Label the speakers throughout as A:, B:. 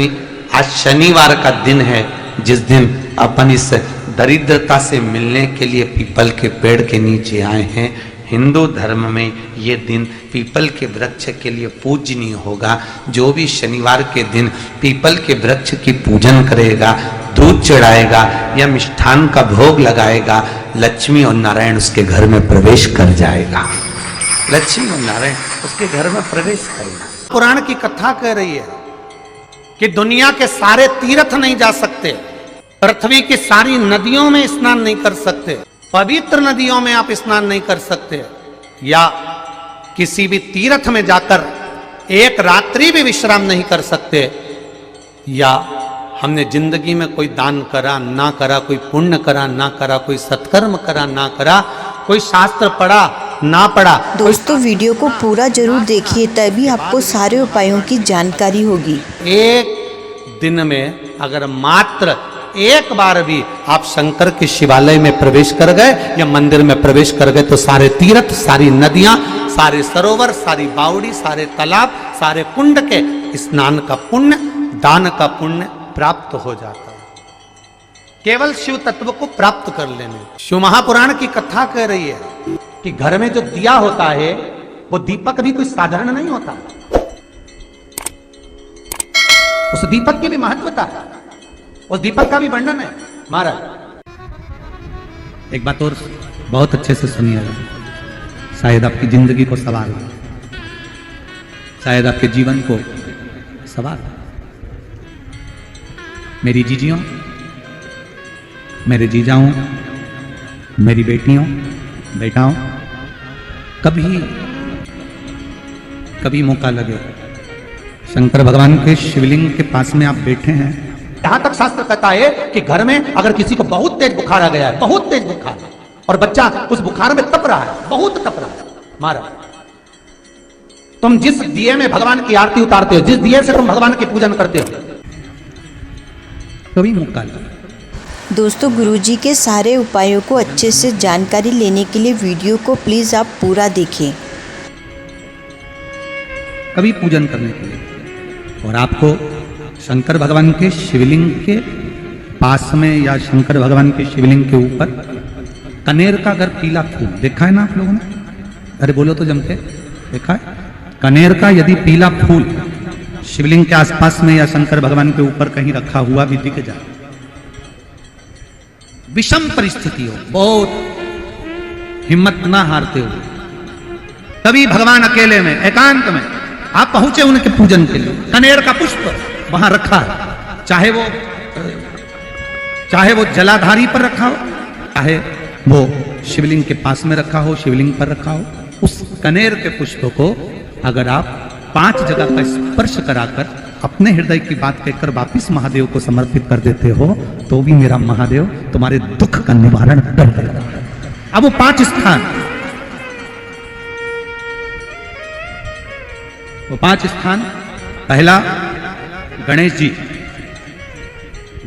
A: आज शनिवार का दिन है, जिस दिन अपन इस दरिद्रता से मिलने के लिए पीपल के पेड़ के नीचे आए हैं। हिंदू धर्म में ये दिन पीपल के वृक्ष के लिए पूजनीय होगा। जो भी शनिवार के दिन पीपल के वृक्ष की पूजन करेगा, दूध चढ़ाएगा या मिष्ठान का भोग लगाएगा, लक्ष्मी और नारायण उसके घर में प्रवेश कर जाएगा। लक्ष्मी और नारायण उसके घर में प्रवेश करेगा।
B: पुराण की कथा कह रही है कि दुनिया के सारे तीर्थ नहीं जा सकते, पृथ्वी की सारी नदियों में स्नान नहीं कर सकते, पवित्र नदियों में आप स्नान नहीं कर सकते, या किसी भी तीर्थ में जाकर एक रात्रि भी विश्राम नहीं कर सकते, या हमने जिंदगी में कोई दान करा ना करा, कोई पुण्य करा ना करा, कोई सत्कर्म करा ना करा, कोई शास्त्र पढ़ा ना पढ़ा।
C: दोस्तों वीडियो को पूरा जरूर देखिए, तभी आपको सारे उपायों की जानकारी होगी।
B: एक दिन में अगर मात्र एक बार भी आप शंकर के शिवालय में प्रवेश कर गए या मंदिर में प्रवेश कर गए तो सारे तीर्थ, सारी नदियां, सारे सरोवर, सारी बावड़ी, सारे तालाब, सारे कुंड के स्नान का पुण्य, दान का पुण्य प्राप्त हो जाता है, केवल शिव तत्व को प्राप्त कर लेने। शिव महापुराण की कथा कह रही है कि घर में जो दिया होता है वो दीपक भी कोई साधारण नहीं होता, उस दीपक की भी महत्वता है, उस दीपक का भी वर्णन है। महाराज एक बात और बहुत अच्छे से सुनिएगा, शायद आपकी जिंदगी को सवार हो, शायद आपके जीवन को सवार हो। मेरी जीजियों, मेरे जीजाओं, मेरी बेटियों, बेटाओं, कभी मौका लगे शंकर भगवान के शिवलिंग के पास में आप बैठे हैं। यहां तक शास्त्र कहता है कि घर में अगर किसी को बहुत तेज बुखार आ गया है, बहुत तेज बुखार, और बच्चा उस बुखार में तप रहा है, बहुत तप रहा है, महाराज तुम जिस दिए में भगवान की आरती उतारते हो, जिस दिए से तुम भगवान की पूजन करते हो, कभी मौका लगे।
C: दोस्तों गुरुजी के सारे उपायों को अच्छे से जानकारी लेने के लिए वीडियो को प्लीज़ आप पूरा देखें।
B: कभी पूजन करने के लिए, और आपको शंकर भगवान के शिवलिंग के पास में या शंकर भगवान के शिवलिंग के ऊपर कनेर का अगर पीला फूल देखा है ना आप लोगों ने, अरे बोलो तो जम के, देखा है? कनेर का यदि पीला फूल शिवलिंग के आसपास में या शंकर भगवान के ऊपर कहीं रखा हुआ भी दिख जाए, विषम परिस्थिति हो, बहुत हिम्मत ना हारते हो, तभी भगवान अकेले में एकांत में आप पहुंचे उनके पूजन के लिए, कनेर का पुष्प वहां रखा है, चाहे वो जलाधारी पर रखा हो, चाहे वो शिवलिंग के पास में रखा हो, शिवलिंग पर रखा हो, उस कनेर के पुष्प को अगर आप 5 जगह का स्पर्श कराकर अपने हृदय की बात कहकर वापिस महादेव को समर्पित कर देते हो, तो भी मेरा महादेव तुम्हारे दुख का निवारण कर देगा। अब वो 5 स्थान, पहला गणेश जी,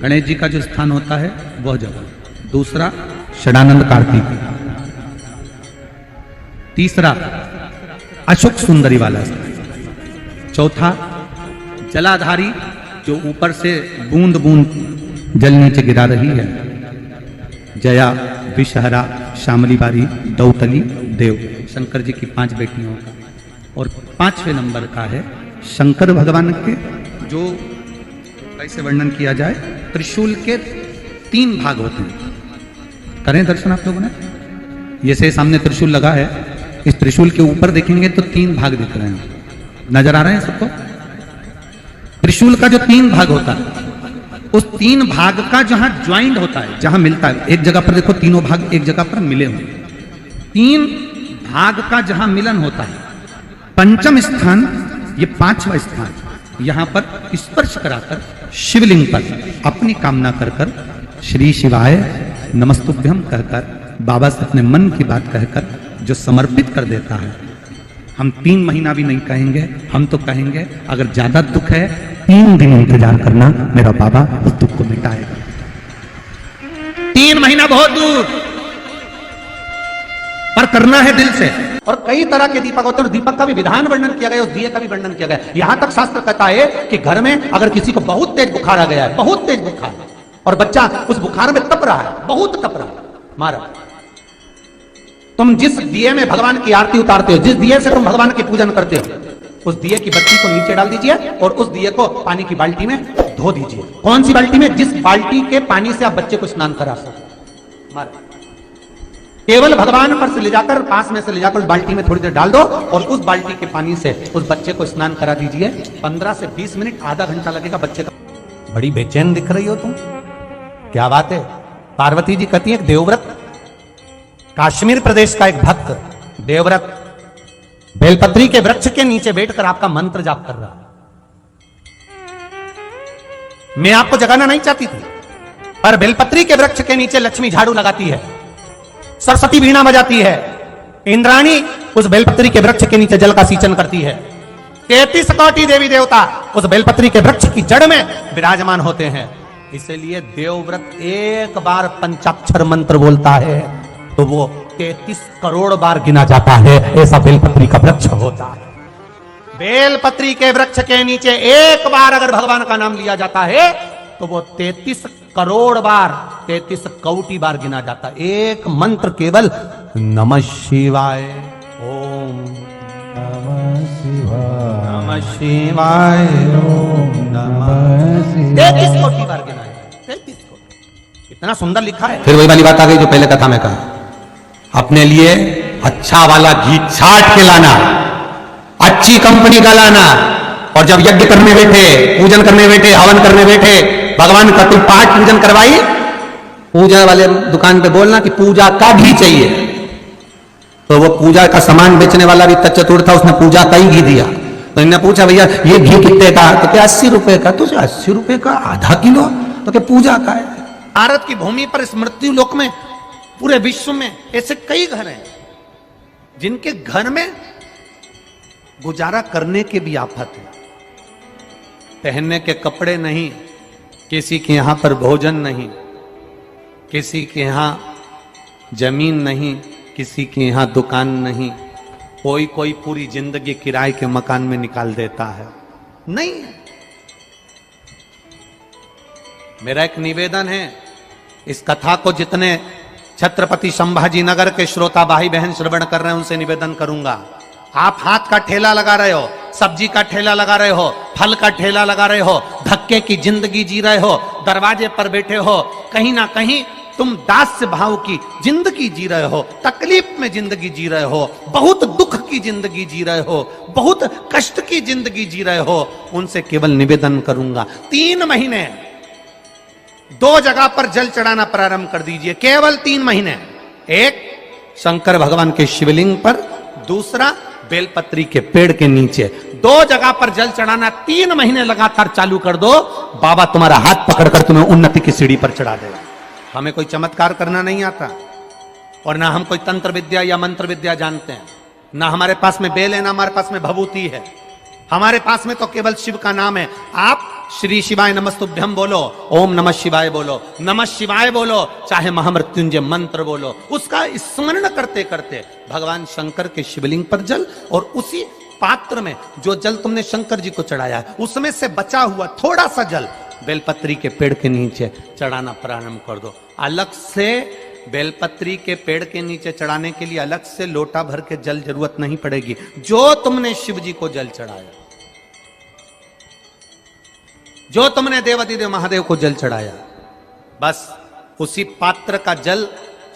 B: गणेश जी का जो स्थान होता है वह जगह, दूसरा षडानंद कार्तिक, तीसरा अशोक सुंदरी वाला स्थान, चौथा जलाधारी जो ऊपर से बूंद बूंद जल नीचे गिरा रही है, जया, विषहरा, शामली बारी, दौतली, देव, शंकर जी की 5 बेटियों का, और 5वें नंबर का है शंकर भगवान के, जो कैसे वर्णन किया जाए, त्रिशूल के 3 भाग होते हैं। करें दर्शन आप लोगों ने, जैसे सामने त्रिशूल लगा है, इस त्रिशूल के ऊपर देखेंगे तो 3 भाग दिख रहे हैं, नजर आ रहे हैं सबको? त्रिशूल का जो 3 भाग होता है, उस 3 भाग का जहां ज्वाइंट होता है, जहां मिलता है, एक जगह पर देखो तीनों भाग एक जगह पर मिले हुए, 3 भाग का जहां मिलन होता है, 5वां स्थान, ये 5वां स्थान, यहां पर स्पर्श कराकर शिवलिंग पर अपनी कामना कर श्री शिवाय नमस्तुभ्यम कहकर बाबा से अपने मन की बात कहकर जो समर्पित कर देता है, हम 3 महीना भी नहीं कहेंगे, हम तो कहेंगे अगर ज्यादा दुख है 3 दिन इंतजार करना, मेरा बाबा उस दुख को मिटाएगा। 3 महीना बहुत दूर, पर करना है दिल से।
D: और कई तरह के दीपक होते हैं, और दीपक का भी विधान वर्णन किया गया, उस दिए का भी वर्णन किया गया। यहां तक शास्त्र कहता है कि घर में अगर किसी को बहुत तेज बुखार आ गया है, बहुत तेज बुखार, और बच्चा उस बुखार में तप रहा है, बहुत तप रहा है, मारा, तुम जिस दिए में भगवान की आरती उतारते हो, जिस दिए से तुम भगवान की पूजन करते हो, उस दिए की बत्ती को नीचे डाल दीजिए और उस दिए को पानी की बाल्टी में धो दीजिए। कौन सी बाल्टी में? जिस बाल्टी के पानी से आप बच्चे को स्नान करा सको। मारा, केवल भगवान पर से ले जाकर, पास में से ले जाकर उस बाल्टी में थोड़ी देर डाल दो और उस बाल्टी के पानी से उस बच्चे को स्नान करा दीजिए। 15 से 20 मिनट, आधा घंटा लगेगा बच्चे का। बड़ी बेचैन दिख रही हो तुम, क्या बात है? पार्वती जी कहती है, देवव्रत, कश्मीर प्रदेश का एक भक्त देवव्रत बेलपत्री के वृक्ष के नीचे बैठकर आपका मंत्र जाप कर रहा। मैं आपको जगाना नहीं चाहती थी, पर बेलपत्री के वृक्ष के नीचे लक्ष्मी झाड़ू लगाती है, सरस्वती वीणा बजाती है, इंद्राणी उस बेलपत्री के वृक्ष के नीचे जल का सिंचन करती है, 33 कोटि देवी देवता उस बेलपत्री के वृक्ष की जड़ में विराजमान होते हैं। इसलिए देवव्रत एक बार पंचाक्षर मंत्र बोलता है तो वो 33 करोड़ बार गिना जाता है, ऐसा बेलपत्री का वृक्ष होता है। बेलपत्री के वृक्ष के नीचे एक बार अगर भगवान का नाम लिया जाता है तो वो 33 करोड़ बार, 33 कोटि बार गिना जाता है। एक मंत्र केवल नमः शिवाय, ओम नमः शिवाय, नमः शिवाय, ओम नमः शिवाय, 33 कोटि बार गिना है, 33 कोटि। इतना सुंदर लिखा है।
A: फिर वही वाली बात आ गई जो पहले कथा में कहा, अपने लिए अच्छा वाला घी छाट के लाना, अच्छी कंपनी का लाना, और जब यज्ञ करने बैठे, पूजन करने बैठे, हवन करने बैठे, भगवान का कोई पाठ पूजन करवाई, पूजा वाले दुकान पे बोलना कि पूजा का घी चाहिए। तो वो पूजा का सामान बेचने वाला भी चतुर था, उसने पूजा का ही घी दिया। तो इन्होंने पूछा, भैया ये घी कितने का? तो क्या 80 रुपए का? तो 80 रुपए का आधा किलो? तो क्या पूजा का है?
D: भारत की भूमि पर इस मृत्यु लोक में, पूरे विश्व में ऐसे कई घर हैं जिनके घर में गुजारा करने के भी आफत है, पहनने के कपड़े नहीं, किसी के यहां पर भोजन नहीं, किसी के यहां जमीन नहीं, किसी के यहां दुकान नहीं, कोई कोई पूरी जिंदगी किराए के मकान में निकाल देता है। नहीं, मेरा एक निवेदन है, इस कथा को जितने छत्रपति संभाजी नगर के श्रोता भाई बहन श्रवण कर रहे हैं उनसे निवेदन करूंगा, आप हाथ का ठेला लगा रहे हो, सब्जी का ठेला लगा रहे हो, फल का ठेला लगा रहे हो, धक्के की जिंदगी जी रहे हो, दरवाजे पर बैठे हो, कहीं ना कहीं तुम दास्य भाव की जिंदगी जी रहे हो, तकलीफ में जिंदगी जी रहे हो, बहुत दुख की जिंदगी जी रहे हो, बहुत कष्ट की जिंदगी जी रहे हो, उनसे केवल निवेदन करूंगा, 3 महीने 2 जगह पर जल चढ़ाना प्रारंभ कर दीजिए, केवल 3 महीने। एक शंकर भगवान के शिवलिंग पर, दूसरा बेलपत्री के पेड़ के नीचे, 2 जगह पर जल चढ़ाना 3 महीने लगातार चालू कर दो, बाबा तुम्हारा हाथ पकड़कर तुम्हें उन्नति की सीढ़ी पर चढ़ा देगा। हमें कोई चमत्कार करना नहीं आता, और ना हम कोई तंत्र विद्या या मंत्र विद्या जानते हैं, ना हमारे पास में बेल है, ना हमारे पास में भभूति है, हमारे पास में तो केवल शिव का नाम है। आप श्री शिवाय नमस्तुभ्यम बोलो, ओम नमः शिवाय बोलो, नमः शिवाय बोलो, चाहे महामृत्युंजय मंत्र बोलो, उसका स्मरण करते करते भगवान शंकर के शिवलिंग पर जल, और उसी पात्र में जो जल तुमने शंकर जी को चढ़ाया है उसमें से बचा हुआ थोड़ा सा जल बेलपत्री के पेड़ के नीचे चढ़ाना प्रारंभ कर दो। अलग से बेलपत्री के पेड़ के नीचे चढ़ाने के लिए अलग से लोटा भर के जल जरूरत नहीं पड़ेगी। जो तुमने शिव जी को जल चढ़ाया, जो तुमने देवाधिदेव महादेव को जल चढ़ाया, बस उसी पात्र का जल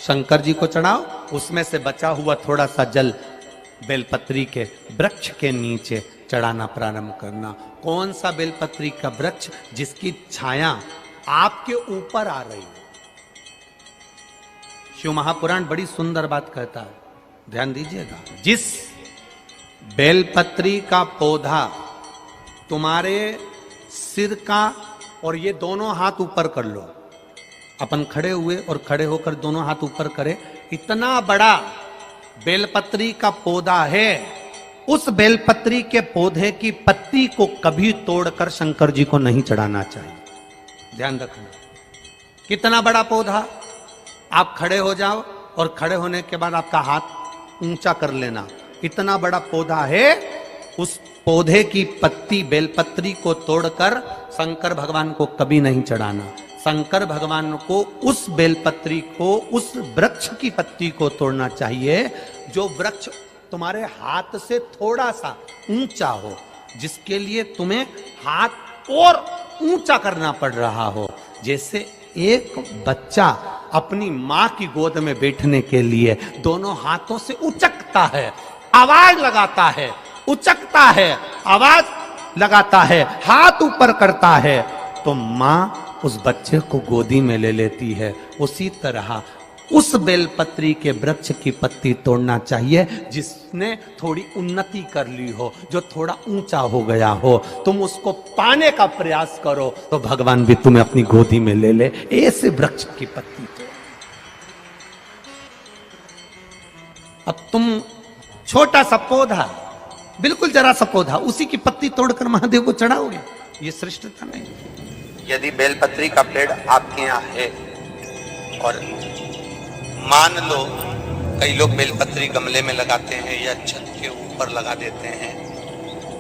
D: शंकर जी को चढ़ाओ, उसमें से बचा हुआ थोड़ा सा जल बेलपत्री के वृक्ष के नीचे चढ़ाना प्रारंभ करना। कौन सा बेलपत्री का वृक्ष? जिसकी छाया आपके ऊपर आ रही है। शिव महापुराण बड़ी सुंदर बात कहता है, ध्यान दीजिएगा। जिस बेलपत्री का पौधा तुम्हारे सिर का, और ये दोनों हाथ ऊपर कर लो, अपन खड़े हुए और खड़े होकर दोनों हाथ ऊपर करे, इतना बड़ा बेलपत्री का पौधा है, उस बेलपत्री के पौधे की पत्ती को कभी तोड़कर शंकर जी को नहीं चढ़ाना चाहिए। ध्यान रखना, कितना बड़ा पौधा। आप खड़े हो जाओ और खड़े होने के बाद आपका हाथ ऊंचा कर लेना। इतना बड़ा पौधा है, उस पौधे की पत्ती बेलपत्री को तोड़कर शंकर भगवान को कभी नहीं चढ़ाना। शंकर भगवान को उस बेलपत्री को, उस वृक्ष की पत्ती को तोड़ना चाहिए जो वृक्ष तुम्हारे हाथ से थोड़ा सा ऊंचा हो, जिसके लिए तुम्हें हाथ और ऊंचा करना पड़ रहा हो। जैसे एक बच्चा अपनी मां की गोद में बैठने के लिए दोनों हाथों से उचकता है, आवाज लगाता है, उचकता है, आवाज लगाता है, हाथ ऊपर करता है, तो मां उस बच्चे को गोदी में ले लेती है। उसी तरह उस बेलपत्री के वृक्ष की पत्ती तोड़ना चाहिए जिसने थोड़ी उन्नति कर ली हो, जो थोड़ा ऊंचा हो गया हो। तुम उसको पाने का प्रयास करो तो भगवान भी तुम्हें अपनी गोदी में ले ले। ऐसे वृक्ष की पत्ती तोड़। अब तुम छोटा सा पौधा, बिल्कुल जरा सा पौधा, उसी की पत्ती तोड़कर महादेव को चढ़ाओगे, ये श्रेष्ठता नहीं।
A: यदि बेलपत्री का पेड़ आपके यहाँ है और मान लो कई लोग बेलपत्री गमले में लगाते हैं या छत के ऊपर लगा देते हैं,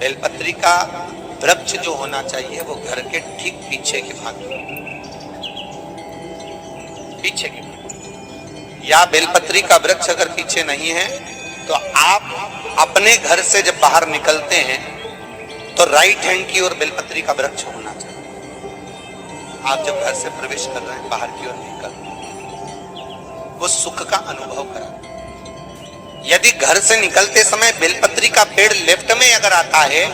A: बेलपत्री का वृक्ष जो होना चाहिए वो घर के ठीक पीछे के भाग में, पीछे के भाग। या बेलपत्री का वृक्ष अगर पीछे नहीं है तो आप अपने घर से जब बाहर निकलते हैं तो राइट हैंड की ओर बेलपत्री का वृक्ष होना चाहिए। आप जब घर से प्रवेश कर रहे हैं, बाहर की ओर निकल, वो सुख का अनुभव करा। यदि घर से निकलते समय बेलपत्री का पेड़ लेफ्ट में अगर आता है,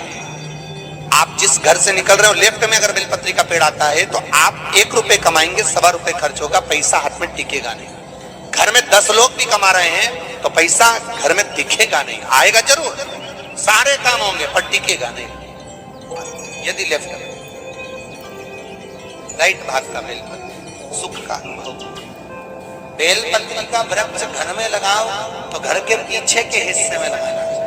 A: आप जिस घर से निकल रहे हो लेफ्ट में अगर बेलपत्री का पेड़ आता है तो आप 1 रुपए कमाएंगे, 1.25 रुपए खर्च होगा, पैसा हाथ में टिकेगा नहीं। घर में 10 लोग भी कमा रहे हैं तो पैसा घर में दिखेगा नहीं, आएगा जरूर, सारे काम होंगे पर टिकेगा नहीं। यदि लेफ्ट में, राइट भाग का बेलपत्री सुख का अनुभव। बेलपत्री का वृक्ष घर में लगाओ तो घर के पीछे के हिस्से में लगाना चाहिए।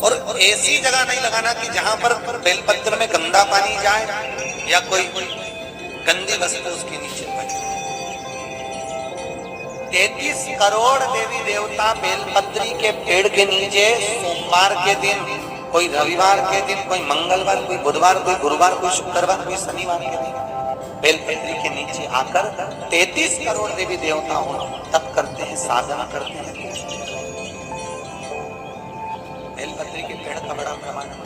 A: और ऐसी जगह नहीं लगाना कि जहां पर बेलपत्र में गंदा पानी जाए या कोई गंदी वस्तु उसके नीचे पड़े। 33 करोड़ देवी देवता बेलपत्री के पेड़ के नीचे सोमवार के दिन, कोई रविवार के दिन, कोई मंगलवार, कोई बुधवार, कोई गुरुवार, कोई शुक्रवार, कोई शनिवार के दिन बेलपत्री के नीचे आकर 33 करोड़ देवी देवता हो तप करते हैं, साधना करते हैं। बेलपत्री के पेड़ का बड़ा प्रमाण है।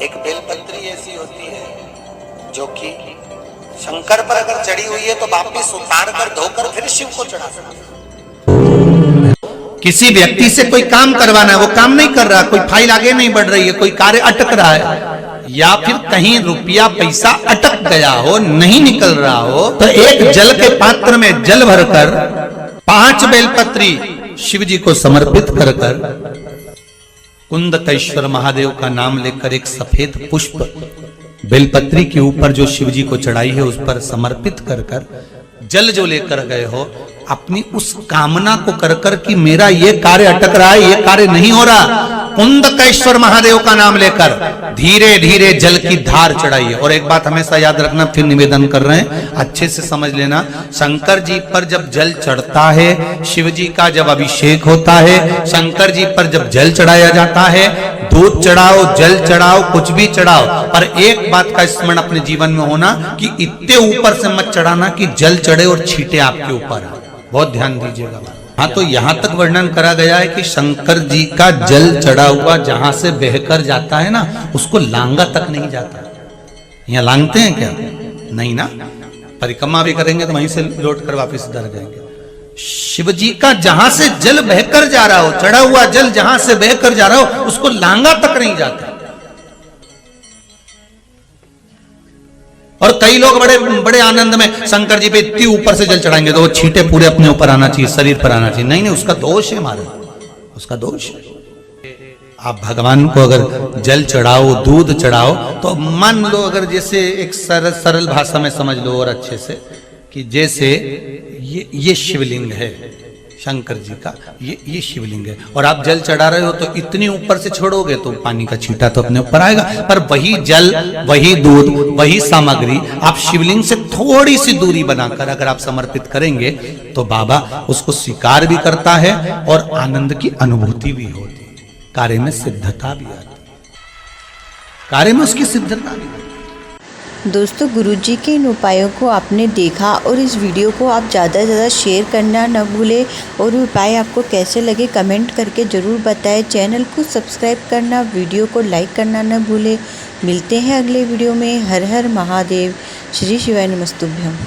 A: एक बेलपत्री ऐसी होती है जो कि शंकर पर अगर चढ़ी हुई है तो वापिस उतार कर धोकर फिर शिव को चढ़ा सकते।
D: किसी व्यक्ति से कोई काम करवाना है, वो काम नहीं कर रहा, कोई फाइल आगे नहीं बढ़ रही है, कोई कार्य अटक रहा है, या फिर कहीं रुपया पैसा अटक गया हो, नहीं निकल रहा हो, तो एक जल के पात्र में जल भरकर 5 बेलपत्री शिव जी को समर्पित कर कुंदकेश्वर महादेव का नाम लेकर एक सफेद पुष्प बेलपत्री के ऊपर जो शिव जी को चढ़ाई है उस पर समर्पित कर जल जो लेकर गए हो, अपनी उस कामना को कर कि मेरा ये कार्य अटक रहा है, ये कार्य नहीं हो रहा, कुंदकेश्वर महादेव का नाम लेकर धीरे धीरे जल की धार चढ़ाइए। और एक बात हमेशा याद रखना, फिर निवेदन कर रहे हैं, अच्छे से समझ लेना, शंकर जी पर जब जल चढ़ता है, शिव जी का जब अभिषेक होता है, शंकर जी पर जब जल चढ़ाया जाता है, दूध चढ़ाओ, जल चढ़ाओ, कुछ भी चढ़ाओ, पर एक बात का स्मरण अपने जीवन में होना कि इतने ऊपर से मत चढ़ाना कि जल चढ़े और छींटे आपके ऊपर आए। बहुत ध्यान दीजिएगा। हाँ, तो यहां तक वर्णन करा गया है कि शंकर जी का जल चढ़ा हुआ जहां से बहकर जाता है ना, उसको लांगा तक नहीं जाता। यहाँ लांगते हैं क्या? नहीं ना, परिक्रमा भी करेंगे तो वहीं से लौट कर वापिस इधर जाएंगे। शिव जी का जहां से जल बहकर जा रहा हो, चढ़ा हुआ जल जहां से बहकर जा रहा हो, उसको लांगा तक नहीं जाता। और कई लोग बड़े बड़े आनंद में शंकर जी पे इतनी ऊपर से जल चढ़ाएंगे तो वो छींटे पूरे अपने ऊपर आना चाहिए, शरीर पर आना चाहिए। नहीं नहीं, उसका दोष है हमारा, उसका दोष है। आप भगवान को अगर जल चढ़ाओ, दूध चढ़ाओ, तो मान लो अगर जैसे एक सरल भाषा में समझ लो और अच्छे से, कि जैसे ये शिवलिंग है, शंकर जी का ये शिवलिंग है। और आप जल चढ़ा रहे हो तो इतनी ऊपर से छोड़ोगे तो पानी का छींटा तो अपने ऊपर आएगा, पर वही जल, वही दूध, वही सामग्री आप शिवलिंग से थोड़ी सी दूरी बनाकर अगर आप समर्पित करेंगे तो बाबा उसको स्वीकार भी करता है और आनंद की अनुभूति भी होती है, कार्य में सिद्धता भी आती है, कार्य में उसकी सिद्धता भी आती है।
C: दोस्तों, गुरुजी के इन उपायों को आपने देखा और इस वीडियो को आप ज़्यादा से ज़्यादा शेयर करना न भूलें और उपाय आपको कैसे लगे कमेंट करके ज़रूर बताएं। चैनल को सब्सक्राइब करना, वीडियो को लाइक करना न भूलें। मिलते हैं अगले वीडियो में। हर हर महादेव। श्री शिवाय नमस्तुभ्यम।